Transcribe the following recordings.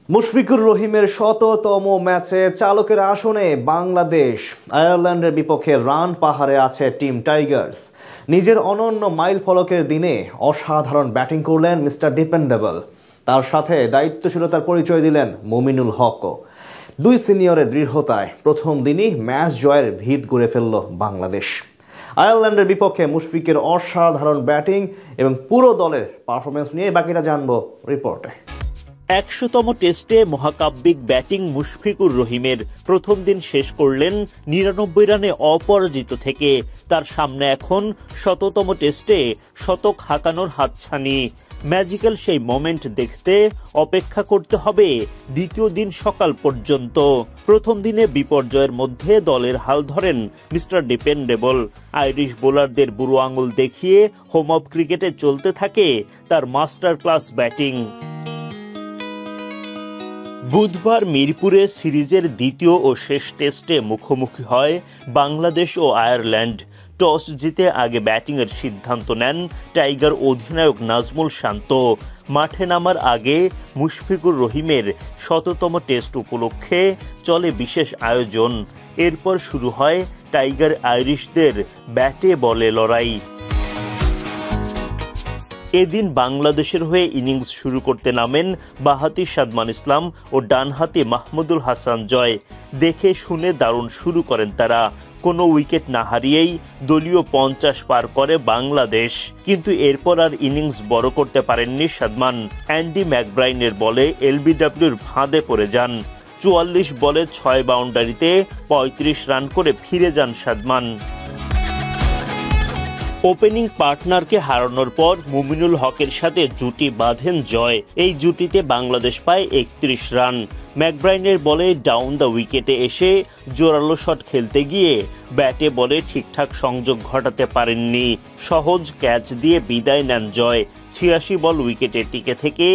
মুশফিকুর রহিমের শততম ম্যাচে চালকের আসনে বাংলাদেশ। আয়ারল্যান্ডের বিপক্ষে রান পাহাড়ে আছে টিম টাইগার্স। নিজের অনন্য মাইল ফলকের দিনে অসাধারণ ব্যাটিং করলেন মিস্টার ডিপেন্ডেবল। তার সাথে দায়িত্বশীলতার পরিচয় দিলেন মুমিনুল হকও। দুই সিনিয়রের দৃঢ়তায় প্রথম দিনই ম্যাচ জয়ের ভিত গড়ে ফেলল বাংলাদেশ। আয়ারল্যান্ডের বিপক্ষে মুশফিকের অসাধারণ ব্যাটিং এবং পুরো দলের পারফরমেন্স নিয়ে বাকিটা জানবো রিপোর্টে। ১০০তম টেস্টে মহাকাব্যিক ব্যাটিং মুশফিকুর রহিমের। প্রথম দিন শেষ করলেন ৯৯ রানে অপরাজিত থেকে। তার সামনে এখন শততম টেস্টে শতক হাঁকানোর হাতছানি। ম্যাজিক্যাল সেই মোমেন্ট দেখতে অপেক্ষা করতে হবে দ্বিতীয় দিন সকাল পর্যন্ত। প্রথম দিনে বিপর্যয়ের মধ্যে দলের হাল ধরেন মিস্টার ডিপেন্ডেবল। আইরিশ বোলারদের বুড়ো আঙুল দেখিয়ে হোম অফ ক্রিকেটে চলতে থাকে তার মাস্টার ক্লাস ব্যাটিং। বুধবার মিরপুরে সিরিজের দ্বিতীয় ও শেষ টেস্টে মুখোমুখি হয় বাংলাদেশ ও আয়ারল্যান্ড। টস জিতে আগে ব্যাটিংয়ের সিদ্ধান্ত নেন টাইগার অধিনায়ক নাজমুল শান্ত। মাঠে নামার আগে মুশফিকুর রহিমের শততম টেস্ট উপলক্ষে চলে বিশেষ আয়োজন। এরপর শুরু হয় টাইগার আইরিশদের ব্যাটে বলে লড়াই। এদিন বাংলাদেশের হয়ে ইনিংস শুরু করতে নামেন বাঁহাতি সাদমান ইসলাম ও ডানহাতি মাহমুদুল হাসান জয়। দেখে শুনে দারুণ শুরু করেন তারা। কোনো উইকেট না হারিয়েই দলীয় ৫০ পার করে বাংলাদেশ। কিন্তু এরপর আর ইনিংস বড় করতে পারেননি সাদমান। অ্যান্ডি ম্যাকব্রাইনের বলে এলবিডব্লিউর ফাঁদে পড়ে যান। ৪৪ বলে ৬ বাউন্ডারিতে ৩৫ রান করে ফিরে যান সাদমান। ওপেনিং পার্টনারকে হারানোর পর মুমিনুল হকের সাথে জুটি বাঁধেন জয়। এই জুটিতে বাংলাদেশ পায় ৩১ রান। ম্যাকব্রাইনের বলে ডাউন দ্য উইকেটে এসে জোরালো শট খেলতে গিয়ে ব্যাটে বলে ঠিকঠাক সংযোগ ঘটাতে পারেননি। সহজ ক্যাচ দিয়ে বিদায় নেন জয়। ৮৬ বল উইকেটে টিকে থেকে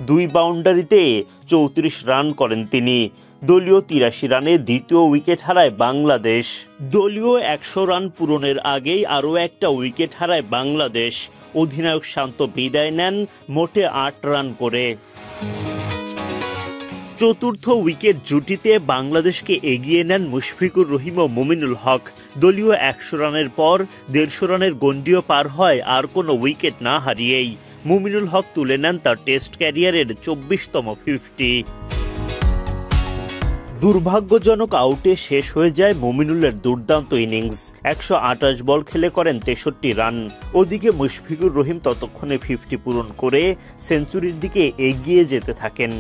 ২ বাউন্ডারিতে ৩৪ রান করেন তিনি। দলীয় ৮৩ রানে দ্বিতীয় উইকেট হারায় বাংলাদেশ। দলীয় ১০০ রান পূরণের আগেই আরও একটা উইকেট হারায় বাংলাদেশ। অধিনায়ক শান্ত বিদায় নেন মোটে ৮ রান করে। চতুর্থ উইকেট জুটিতে বাংলাদেশকে এগিয়ে নেন মুশফিকুর রহিম ও মুমিনুল হক। দলীয় ১০০ রানের পর ১৫০ রানের গণ্ডিও পার হয় আর কোনো উইকেট না হারিয়েই। মুমিনুল হক তুলে নেন তার টেস্ট ক্যারিয়ারের ২৪তম ৫০। দুর্ভাগ্যজনক আউটে শেষ হয়ে যায় মুমিনুলের দুর্দান্ত ইনিংস। ১২৮ বল খেলে করেন ৬৩ রান। ওদিকে মুশফিকুর রহিম ততক্ষণে ৫০ পূরণ করে সেঞ্চুরির দিকে এগিয়ে যেতে থাকেন।